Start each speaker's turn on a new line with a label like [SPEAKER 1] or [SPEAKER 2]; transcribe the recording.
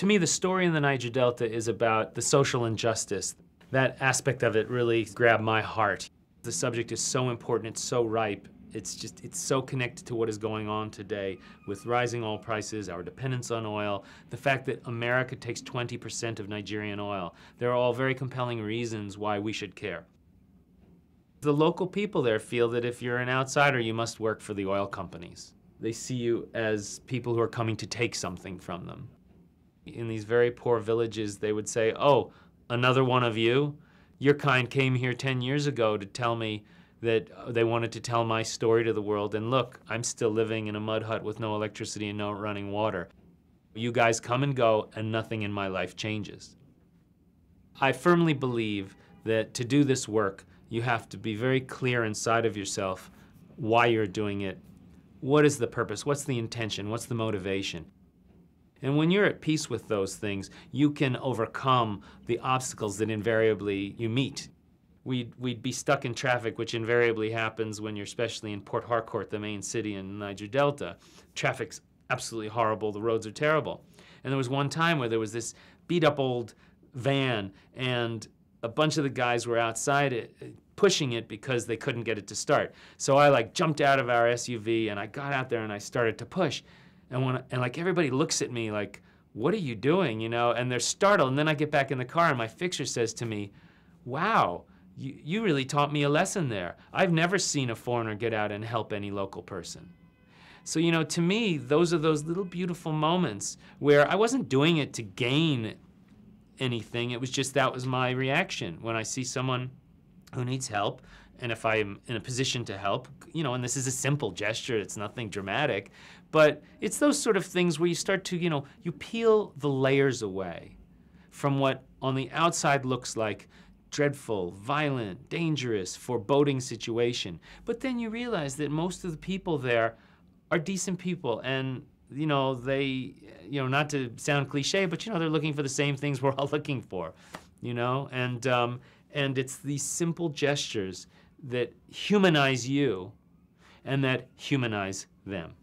[SPEAKER 1] To me, the story in the Niger Delta is about the social injustice. That aspect of it really grabbed my heart. The subject is so important, it's so ripe. It's so connected to what is going on today with rising oil prices, our dependence on oil, the fact that America takes 20% of Nigerian oil. They're all very compelling reasons why we should care. The local people there feel that if you're an outsider, you must work for the oil companies. They see you as people who are coming to take something from them. In these very poor villages, they would say, "Oh, another one of you? Your kind came here 10 years ago to tell me that they wanted to tell my story to the world, and look, I'm still living in a mud hut with no electricity and no running water. You guys come and go, and nothing in my life changes." I firmly believe that to do this work, you have to be very clear inside of yourself why you're doing it. What is the purpose? What's the intention? What's the motivation? And when you're at peace with those things, you can overcome the obstacles that invariably you meet. We'd be stuck in traffic, which invariably happens when you're especially in Port Harcourt, the main city in Niger Delta. Traffic's absolutely horrible, the roads are terrible. And there was one time where there was this beat-up old van, and a bunch of the guys were outside it, pushing it because they couldn't get it to start. So I jumped out of our SUV and I got out there and I started to push. And everybody looks at me like, "What are you doing?" And they're startled. And then I get back in the car and my fixer says to me, "Wow, you really taught me a lesson there. I've never seen a foreigner get out and help any local person." So, to me, those are those little beautiful moments where I wasn't doing it to gain anything. It was just that was my reaction when I see someone who needs help, and if I'm in a position to help, and this is a simple gesture, it's nothing dramatic, but it's those sort of things where you start to, you peel the layers away from what on the outside looks like dreadful, violent, dangerous, foreboding situation. But then you realize that most of the people there are decent people, and they, not to sound cliche, but they're looking for the same things we're all looking for, and it's these simple gestures that humanize you and that humanize them.